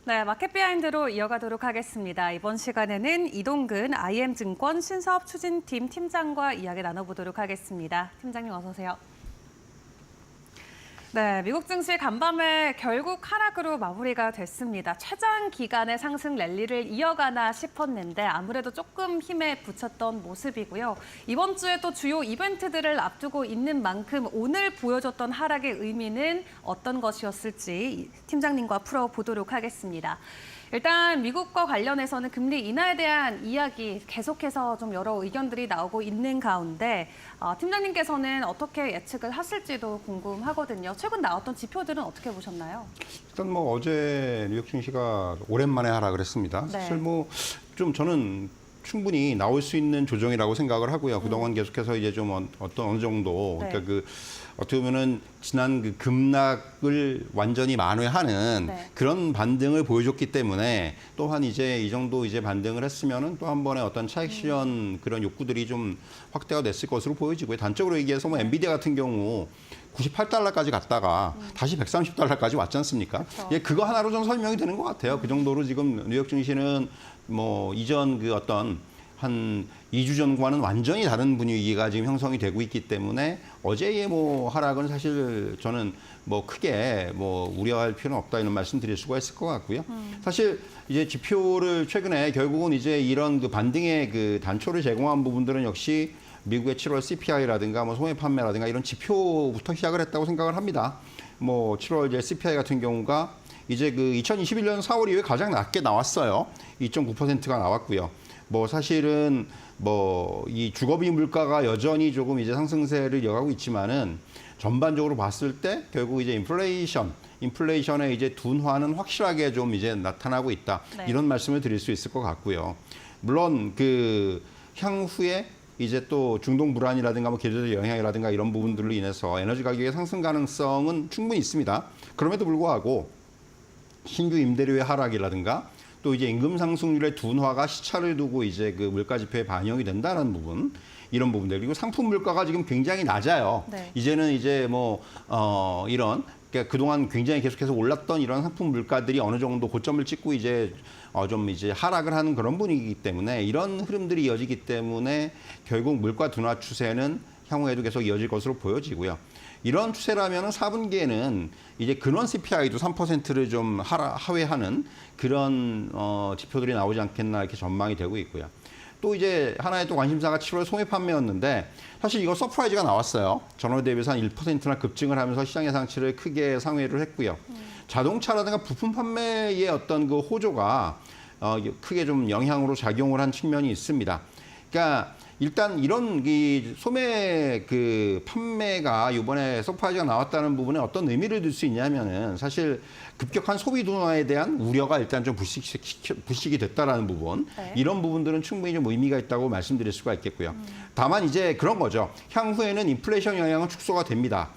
네, 마켓 비하인드로 이어가도록 하겠습니다. 이번 시간에는 이동근 IM증권 신사업 추진팀 팀장과 이야기 나눠보도록 하겠습니다. 팀장님 어서 오세요. 네, 미국 증시 간밤에 결국 하락으로 마무리가 됐습니다. 최장 기간의 상승 랠리를 이어가나 싶었는데 아무래도 조금 힘에 부쳤던 모습이고요. 이번 주에 또 주요 이벤트들을 앞두고 있는 만큼 오늘 보여줬던 하락의 의미는 어떤 것이었을지 팀장님과 풀어보도록 하겠습니다. 일단 미국과 관련해서는 금리 인하에 대한 이야기 계속해서 좀 여러 의견들이 나오고 있는 가운데 팀장님께서는 어떻게 예측을 하실지도 궁금하거든요. 최근 나왔던 지표들은 어떻게 보셨나요? 일단 뭐 어제 뉴욕 증시가 오랜만에 하락을 했습니다. 네. 사실 뭐 좀 저는 충분히 나올 수 있는 조정이라고 생각을 하고요. 그동안 계속해서 이제 좀 어느 정도 네. 그러니까 그 어떻게 보면은 지난 그 급락을 완전히 만회하는 네. 그런 반등을 보여줬기 때문에 또한 이제 이 정도 이제 반등을 했으면은 또 한 번의 어떤 차익 실현 그런 욕구들이 좀 확대가 됐을 것으로 보여지고요. 단적으로 얘기해서 뭐 엔비디아 같은 경우 98달러까지 갔다가 다시 130달러까지 왔지 않습니까? 그렇죠. 예, 그거 하나로 좀 설명이 되는 것 같아요. 그 정도로 지금 뉴욕 증시는 뭐 이전 그 어떤 한 2주 전과는 완전히 다른 분위기가 지금 형성이 되고 있기 때문에 어제의 뭐 하락은 사실 저는 뭐 크게 뭐 우려할 필요는 없다 이런 말씀 드릴 수가 있을 것 같고요. 사실 이제 지표를 최근에 결국은 이제 이런 그 반등의 그 단초를 제공한 부분들은 역시 미국의 7월 CPI라든가 뭐 소매 판매라든가 이런 지표부터 시작을 했다고 생각을 합니다. 뭐 7월 이제 CPI 같은 경우가 이제 그 2021년 4월 이후에 가장 낮게 나왔어요. 2.9%가 나왔고요. 뭐 사실은 뭐 이 주거비 물가가 여전히 조금 이제 상승세를 이어가고 있지만은 전반적으로 봤을 때 결국 이제 인플레이션의 이제 둔화는 확실하게 좀 이제 나타나고 있다. 네. 이런 말씀을 드릴 수 있을 것 같고요. 물론 그 향후에 이제 또 중동 불안이라든가 뭐 계절적 영향이라든가 이런 부분들로 인해서 에너지 가격의 상승 가능성은 충분히 있습니다. 그럼에도 불구하고 신규 임대료의 하락이라든가 또 이제 임금 상승률의 둔화가 시차를 두고 이제 그 물가 지표에 반영이 된다는 부분, 이런 부분들. 그리고 상품 물가가 지금 굉장히 낮아요. 네. 이제는 이제 뭐 이런 그러니까 그동안 굉장히 계속해서 올랐던 이런 상품 물가들이 어느 정도 고점을 찍고 이제 좀 이제 하락을 하는 그런 분위기이기 때문에 이런 흐름들이 이어지기 때문에 결국 물가 둔화 추세는 향후에도 계속 이어질 것으로 보여지고요. 이런 추세라면 4분기에는 이제 근원 CPI도 3%를 좀 하회하는 그런 지표들이 나오지 않겠나 이렇게 전망이 되고 있고요. 또 이제 하나의 또 관심사가 7월 소매 판매였는데 사실 이거 서프라이즈가 나왔어요. 전월 대비해서 한 1%나 급증을 하면서 시장 예상치를 크게 상회를 했고요. 자동차라든가 부품 판매의 어떤 그 호조가 크게 좀 영향으로 작용을 한 측면이 있습니다. 그러니까 일단 이런 이 소매 그 판매가 이번에 서프라이즈가 나왔다는 부분에 어떤 의미를 둘 수 있냐면은 사실 급격한 소비 둔화에 대한 우려가 일단 좀 불식이 됐다라는 부분, 네. 이런 부분들은 충분히 좀 의미가 있다고 말씀드릴 수가 있겠고요. 다만 이제 그런 거죠. 향후에는 인플레이션 영향은 축소가 됩니다.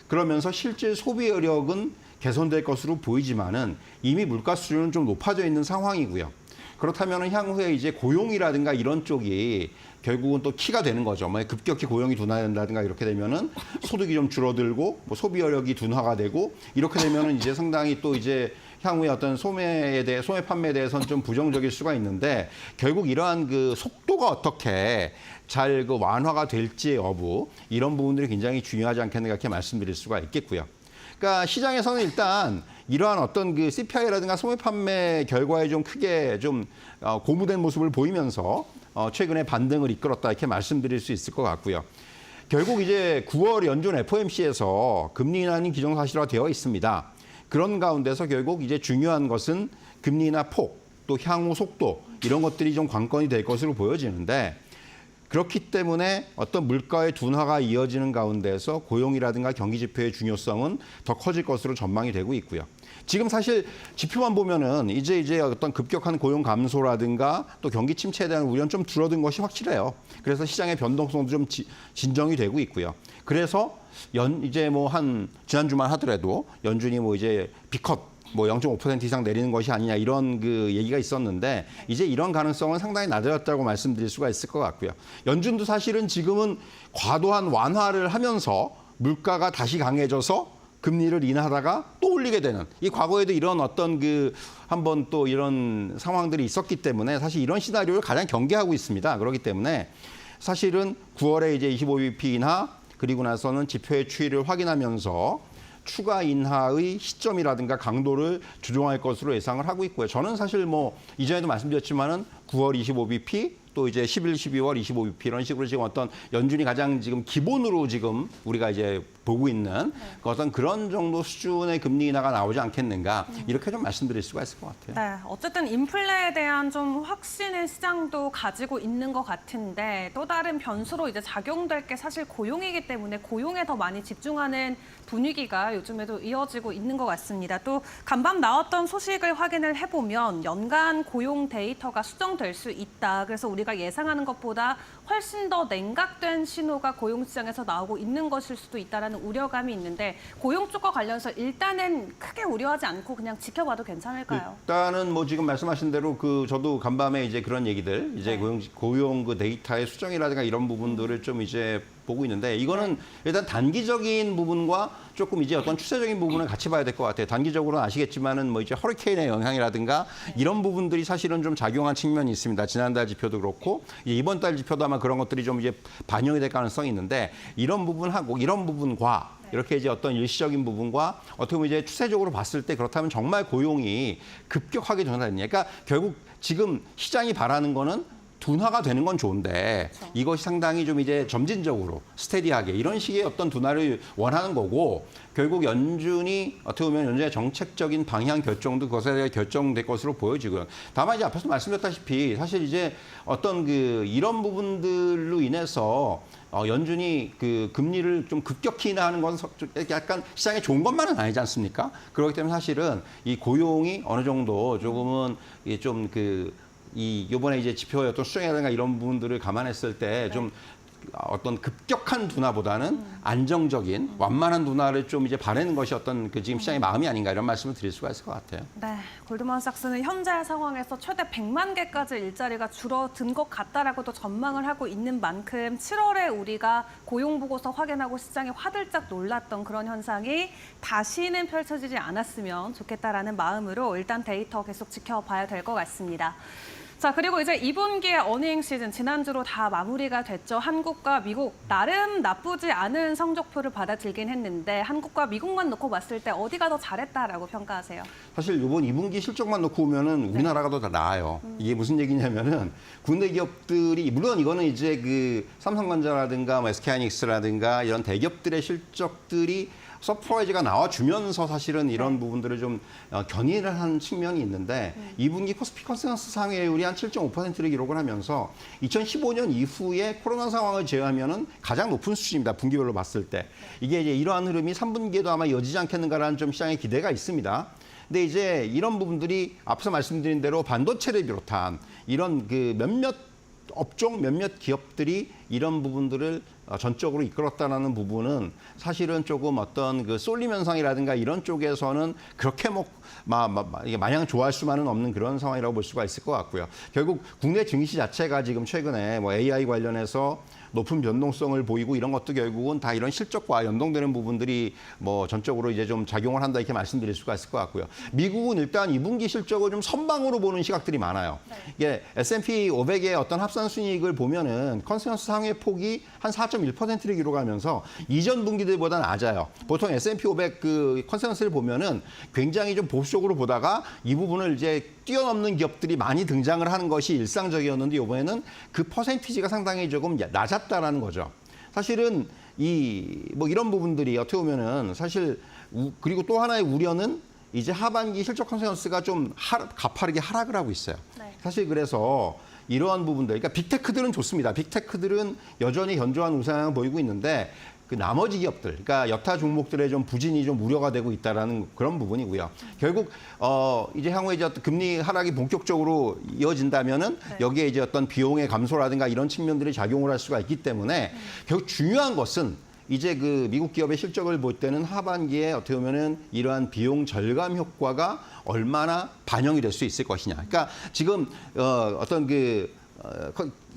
그러면서 실질 소비 여력은 개선될 것으로 보이지만은 이미 물가 수준은 좀 높아져 있는 상황이고요. 그렇다면 향후에 이제 고용이라든가 이런 쪽이 결국은 또 키가 되는 거죠. 뭐 급격히 고용이 둔화된다든가 이렇게 되면은 소득이 좀 줄어들고 뭐 소비 여력이 둔화가 되고 이렇게 되면은 이제 상당히 또 이제 향후에 어떤 소매 판매에 대해서는 좀 부정적일 수가 있는데 결국 이러한 그 속도가 어떻게 잘 그 완화가 될지 여부, 이런 부분들이 굉장히 중요하지 않겠는가 이렇게 말씀드릴 수가 있겠고요. 그러니까 시장에서는 일단 이러한 어떤 그 CPI라든가 소매 판매 결과에 좀 크게 좀 고무된 모습을 보이면서 최근에 반등을 이끌었다 이렇게 말씀드릴 수 있을 것 같고요. 결국 이제 9월 연준 FOMC에서 금리 인하는 기정사실화되어 있습니다. 그런 가운데서 결국 이제 중요한 것은 금리 인하 폭, 또 향후 속도, 이런 것들이 좀 관건이 될 것으로 보여지는데, 그렇기 때문에 어떤 물가의 둔화가 이어지는 가운데서 고용이라든가 경기 지표의 중요성은 더 커질 것으로 전망이 되고 있고요. 지금 사실 지표만 보면은 이제 어떤 급격한 고용 감소라든가 또 경기 침체에 대한 우려는 좀 줄어든 것이 확실해요. 그래서 시장의 변동성도 좀 진정이 되고 있고요. 그래서 이제 뭐 한 지난주만 하더라도 연준이 뭐 이제 B컷 뭐 0.5% 이상 내리는 것이 아니냐 이런 그 얘기가 있었는데 이제 이런 가능성은 상당히 낮아졌다고 말씀드릴 수가 있을 것 같고요. 연준도 사실은 지금은 과도한 완화를 하면서 물가가 다시 강해져서 금리를 인하하다가 또 올리게 되는, 이 과거에도 이런 어떤 그 한번 또 이런 상황들이 있었기 때문에 사실 이런 시나리오를 가장 경계하고 있습니다. 그렇기 때문에 사실은 9월에 이제 25bp 인하, 그리고 나서는 지표의 추이를 확인하면서 추가 인하의 시점이라든가 강도를 조정할 것으로 예상을 하고 있고요. 저는 사실 뭐 이전에도 말씀드렸지만은 9월 25bp 또 이제 11, 12월 25bp 이런 식으로 지금 어떤 연준이 가장 지금 기본으로 지금 우리가 이제 보고 있는 어떤 그런 정도 수준의 금리 인하가 나오지 않겠는가 이렇게 좀 말씀드릴 수가 있을 것 같아요. 네, 어쨌든 인플레에 대한 좀 확신의 시장도 가지고 있는 것 같은데 또 다른 변수로 이제 작용될 게 사실 고용이기 때문에 고용에 더 많이 집중하는 분위기가 요즘에도 이어지고 있는 것 같습니다. 또 간밤 나왔던 소식을 확인을 해보면 연간 고용 데이터가 수정될 수 있다. 그래서 우리가 예상하는 것보다 훨씬 더 냉각된 신호가 고용 시장에서 나오고 있는 것일 수도 있다라는 우려감이 있는데 고용 쪽과 관련해서 일단은 크게 우려하지 않고 그냥 지켜봐도 괜찮을까요? 일단은 뭐 지금 말씀하신 대로 그 저도 간밤에 이제 그런 얘기들 이제 네. 고용 그 데이터의 수정이라든가 이런 부분들을 좀 이제 보고 있는데 이거는 일단 단기적인 부분과 조금 이제 어떤 추세적인 부분을 같이 봐야 될 것 같아요. 단기적으로는 아시겠지만은 뭐 이제 허리케인의 영향이라든가 이런 부분들이 사실은 좀 작용한 측면이 있습니다. 지난달 지표도 그렇고 이번 달 지표도 아마 그런 것들이 좀 이제 반영이 될 가능성이 있는데 이런 부분하고 이런 부분과 이렇게 이제 어떤 일시적인 부분과 어떻게 보면 이제 추세적으로 봤을 때 그렇다면 정말 고용이 급격하게 전환됐냐. 그러니까 결국 지금 시장이 바라는 거는 둔화가 되는 건 좋은데 이것이 상당히 좀 이제 점진적으로 스테디하게 이런 식의 어떤 둔화를 원하는 거고 결국 연준이 어떻게 보면 연준의 정책적인 방향 결정도 그것에 대해 결정될 것으로 보여지고요. 다만 이제 앞에서 말씀드렸다시피 사실 이제 어떤 그 이런 부분들로 인해서 연준이 그 금리를 좀 급격히 인하하는 건 약간 시장에 좋은 것만은 아니지 않습니까? 그렇기 때문에 사실은 이 고용이 어느 정도 조금은 좀 이번에 이제 지표의 어떤 수정이라든가 이런 부분들을 감안했을 때 좀 어떤 급격한 둔화보다는 안정적인 완만한 둔화를 좀 이제 바라는 것이 어떤 그 지금 시장의 마음이 아닌가 이런 말씀을 드릴 수가 있을 것 같아요. 네, 골드만삭스는 현재 상황에서 최대 100만 개까지 일자리가 줄어든 것 같다라고도 전망을 하고 있는 만큼 7월에 우리가 고용 보고서 확인하고 시장이 화들짝 놀랐던 그런 현상이 다시는 펼쳐지지 않았으면 좋겠다라는 마음으로 일단 데이터 계속 지켜봐야 될 것 같습니다. 자, 그리고 이제 2분기의 어닝 시즌 지난주로 다 마무리가 됐죠. 한국과 미국 나름 나쁘지 않은 성적표를 받아들긴 했는데 한국과 미국만 놓고 봤을 때 어디가 더 잘했다라고 평가하세요? 사실 이번 2분기 실적만 놓고 보면은 우리나라가 더 나아요. 이게 무슨 얘기냐면은 국내 기업들이 물론 이거는 이제 그 삼성전자라든가 뭐 SK하이닉스라든가 이런 대기업들의 실적들이 서프라이즈가 나와주면서 사실은 이런 부분들을 좀 견인을 한 측면이 있는데 2분기 코스피 컨센서스 상회율이 한 7.5%를 기록을 하면서 2015년 이후에 코로나 상황을 제외하면은 가장 높은 수준입니다. 분기별로 봤을 때. 이게 이제 이러한 흐름이 3분기에도 아마 이어지지 않겠는가라는 좀 시장의 기대가 있습니다. 근데 이제 이런 부분들이 앞서 말씀드린 대로 반도체를 비롯한 이런 그 몇몇 업종 몇몇 기업들이 이런 부분들을 전적으로 이끌었다는 부분은 사실은 조금 어떤 그 쏠림 현상이라든가 이런 쪽에서는 그렇게 이게 마냥 좋아할 수만은 없는 그런 상황이라고 볼 수가 있을 것 같고요. 결국 국내 증시 자체가 지금 최근에 뭐 AI 관련해서 높은 변동성을 보이고 이런 것도 결국은 다 이런 실적과 연동되는 부분들이 뭐 전적으로 이제 좀 작용을 한다 이렇게 말씀드릴 수가 있을 것 같고요. 미국은 일단 2분기 실적을 좀 선방으로 보는 시각들이 많아요. 이게 S&P 500의 어떤 합산 순이익을 보면은 컨센서스 상회 폭이 한 4.1%를 기록하면서 이전 분기들보다 낮아요. 보통 S&P 500 그 컨센서스를 보면은 굉장히 좀 보수적으로 보다가 이 부분을 이제 뛰어넘는 기업들이 많이 등장을 하는 것이 일상적이었는데 이번에는 그 퍼센티지가 상당히 조금 낮았다라는 거죠. 사실은 뭐 이런 부분들이 어떻게 보면은 사실 그리고 또 하나의 우려는 이제 하반기 실적 컨센서스가 좀 가파르게 하락을 하고 있어요. 네. 사실 그래서 이러한 부분들, 그러니까 빅테크들은 좋습니다. 빅테크들은 여전히 견조한 우상향을 보이고 있는데 그 나머지 기업들, 그러니까 여타 종목들의 좀 부진이 좀 우려가 되고 있다라는 그런 부분이고요. 결국 이제 향후에 이제 어떤 금리 하락이 본격적으로 이어진다면은 여기에 이제 어떤 비용의 감소라든가 이런 측면들이 작용을 할 수가 있기 때문에 결국 중요한 것은 이제 그 미국 기업의 실적을 볼 때는 하반기에 어떻게 보면은 이러한 비용 절감 효과가 얼마나 반영이 될 수 있을 것이냐. 그러니까 지금 어떤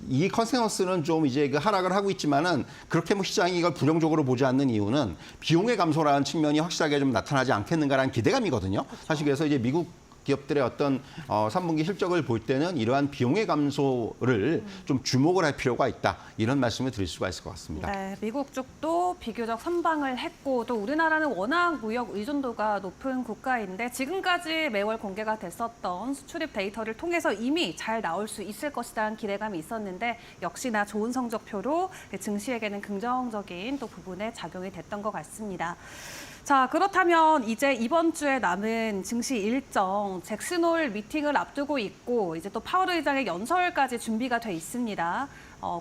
이 컨센서스는 좀 이제 그 하락을 하고 있지만은 그렇게 뭐 시장이 이걸 부정적으로 보지 않는 이유는 비용의 감소라는 측면이 확실하게 좀 나타나지 않겠는가라는 기대감이거든요. 사실 그래서 이제 미국 기업들의 어떤 3분기 실적을 볼 때는 이러한 비용의 감소를 좀 주목을 할 필요가 있다. 이런 말씀을 드릴 수가 있을 것 같습니다. 네, 미국 쪽도 비교적 선방을 했고 또 우리나라는 워낙 무역 의존도가 높은 국가인데 지금까지 매월 공개가 됐었던 수출입 데이터를 통해서 이미 잘 나올 수 있을 것이라는 기대감이 있었는데 역시나 좋은 성적표로 증시에게는 긍정적인 또 부분에 작용이 됐던 것 같습니다. 자, 그렇다면 이제 이번 주에 남은 증시 일정, 잭슨홀 미팅을 앞두고 있고 이제 또 파월 의장의 연설까지 준비가 돼 있습니다.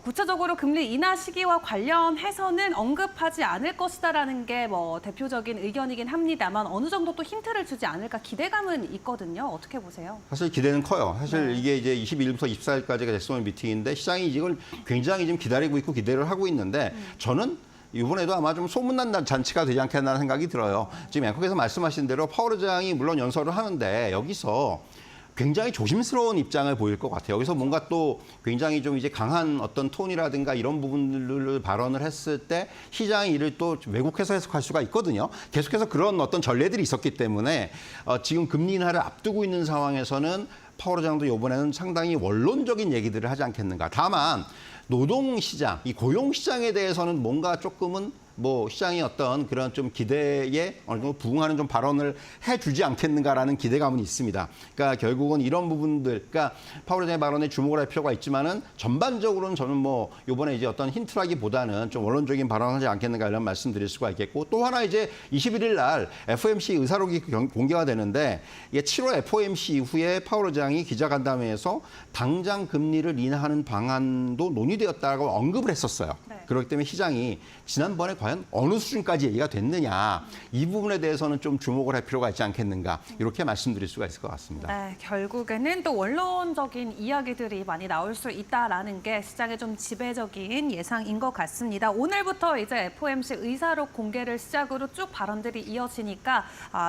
구체적으로 금리 인하 시기와 관련해서는 언급하지 않을 것이다라는 게 뭐 대표적인 의견이긴 합니다만 어느 정도 또 힌트를 주지 않을까 기대감은 있거든요. 어떻게 보세요? 사실 기대는 커요. 사실 이게 이제 22일부터 24일까지가 잭슨홀 미팅인데 시장이 이걸 굉장히 지금 기다리고 있고 기대를 하고 있는데 저는 이번에도 아마 좀 소문난 잔치가 되지 않겠나 하는 생각이 들어요. 지금 앵커께서 말씀하신 대로 파월 의장이 물론 연설을 하는데 여기서 굉장히 조심스러운 입장을 보일 것 같아요. 여기서 뭔가 또 굉장히 좀 이제 강한 어떤 톤이라든가 이런 부분들을 발언을 했을 때 시장이 이를 또 왜곡해서 해석할 수가 있거든요. 계속해서 그런 어떤 전례들이 있었기 때문에 지금 금리 인하를 앞두고 있는 상황에서는 파월 의장도 이번에는 상당히 원론적인 얘기들을 하지 않겠는가. 다만 노동시장, 이 고용시장에 대해서는 뭔가 조금은 뭐 시장의 어떤 그런 좀 기대에 어느 정도 부응하는 좀 발언을 해주지 않겠는가라는 기대감은 있습니다. 그러니까 결국은 이런 부분들, 그러니까 파월 의장의 발언에 주목을 할 필요가 있지만은 전반적으로는 저는 뭐 이번에 이제 어떤 힌트라기보다는 좀 원론적인 발언을 하지 않겠는가 이런 말씀드릴 수가 있겠고, 또 하나 이제 21일 날 FOMC 의사록이 공개가 되는데, 이게 7월 FOMC 이후에 파월 의장이 기자간담회에서 당장 금리를 인하하는 방안도 논의되었다고 언급을 했었어요. 네. 그렇기 때문에 시장이 지난번에 과연 어느 수준까지 얘기가 됐느냐, 이 부분에 대해서는 좀 주목을 할 필요가 있지 않겠는가, 이렇게 말씀드릴 수가 있을 것 같습니다. 네, 결국에는 또 원론적인 이야기들이 많이 나올 수 있다라는 게 시장의 좀 지배적인 예상인 것 같습니다. 오늘부터 이제 FOMC 의사록 공개를 시작으로 쭉 발언들이 이어지니까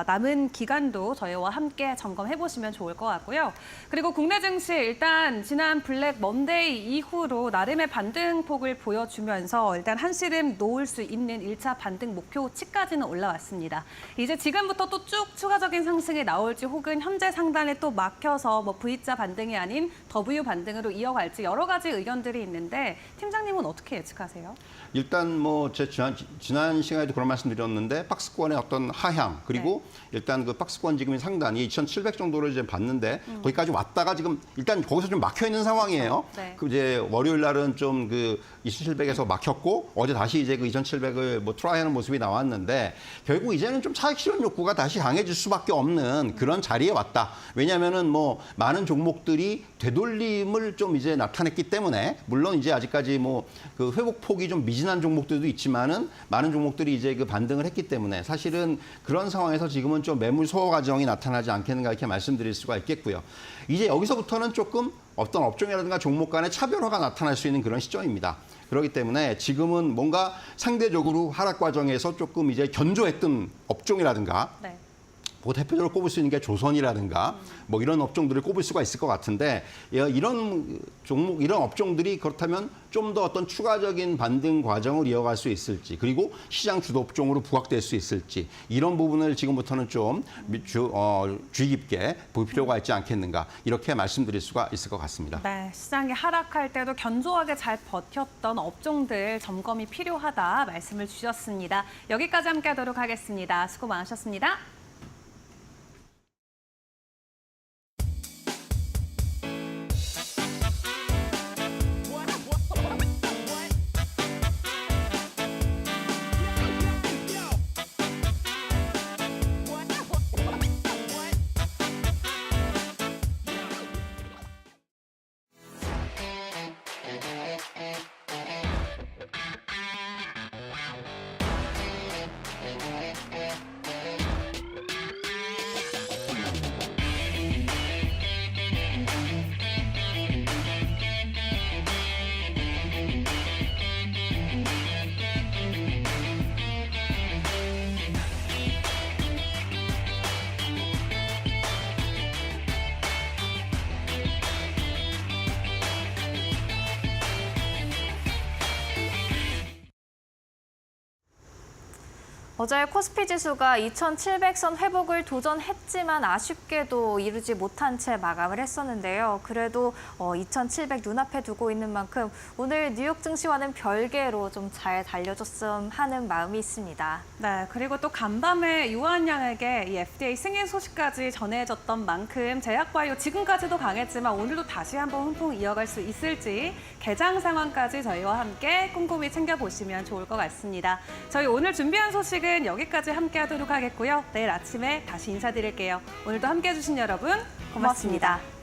남은 기간도 저희와 함께 점검해 보시면 좋을 것 같고요. 그리고 국내 증시 일단 지난 블랙 먼데이 이후로 나름의 반등폭을 보여주면서 일단 한시름 놓을 수 있는 1차 반등 목표치까지는 올라왔습니다. 이제 지금부터 또 쭉 추가적인 상승이 나올지, 혹은 현재 상단에 또 막혀서 뭐 V자 반등이 아닌 W 반등으로 이어갈지 여러 가지 의견들이 있는데, 팀장님은 어떻게 예측하세요? 일단 뭐 제 지난 시간에도 그런 말씀드렸는데, 박스권의 어떤 하향, 그리고 일단 그 박스권 지금 상단이 2,700 정도를 이제 봤는데 거기까지 왔다가 지금 일단 거기서 좀 막혀 있는 상황이에요. 네. 그 이제 월요일 날은 좀 그 2,700에서 막혔고, 어제 다시 이제 그 2,700을 뭐 트라이하는 모습이 나왔는데, 결국 이제는 좀 차익 실현 욕구가 다시 강해질 수밖에 없는 그런 자리에 왔다. 왜냐하면은 뭐 많은 종목들이 되돌림을 좀 이제 나타냈기 때문에, 물론 이제 아직까지 뭐 그 회복폭이 좀 미진한 종목들도 있지만은 많은 종목들이 이제 그 반등을 했기 때문에, 사실은 그런 상황에서 지금은 좀 매물 소화 과정이 나타나지 않겠는가 이렇게 말씀드릴 수가 있겠고요. 이제 여기서부터는 조금 어떤 업종이라든가 종목 간의 차별화가 나타날 수 있는 그런 시점입니다. 그렇기 때문에 지금은 뭔가 상대적으로 하락 과정에서 조금 이제 견조했던 업종이라든가, 네. 뭐 대표적으로 꼽을 수 있는 게 조선이라든가 뭐 이런 업종들을 꼽을 수가 있을 것 같은데, 이런 종목, 이런 업종들이 그렇다면 좀 더 어떤 추가적인 반등 과정을 이어갈 수 있을지, 그리고 시장 주도 업종으로 부각될 수 있을지, 이런 부분을 지금부터는 좀 주의 깊게 볼 필요가 있지 않겠는가, 이렇게 말씀드릴 수가 있을 것 같습니다. 네, 시장이 하락할 때도 견조하게 잘 버텼던 업종들 점검이 필요하다 말씀을 주셨습니다. 여기까지 함께하도록 하겠습니다. 수고 많으셨습니다. 어제 코스피 지수가 2,700선 회복을 도전했지만 아쉽게도 이루지 못한 채 마감을 했었는데요. 그래도 2,700 눈앞에 두고 있는 만큼 오늘 뉴욕 증시와는 별개로 좀 잘 달려줬으면 하는 마음이 있습니다. 네, 그리고 또 간밤에 유한 양에게 이 FDA 승인 소식까지 전해졌던 만큼 제약바이오 지금까지도 강했지만 오늘도 다시 한번 훈풍 이어갈 수 있을지 개장 상황까지 저희와 함께 꼼꼼히 챙겨보시면 좋을 것 같습니다. 저희 오늘 준비한 소식은 여기까지 함께하도록 하겠고요. 내일 아침에 다시 인사드릴게요. 오늘도 함께해 주신 여러분 고맙습니다.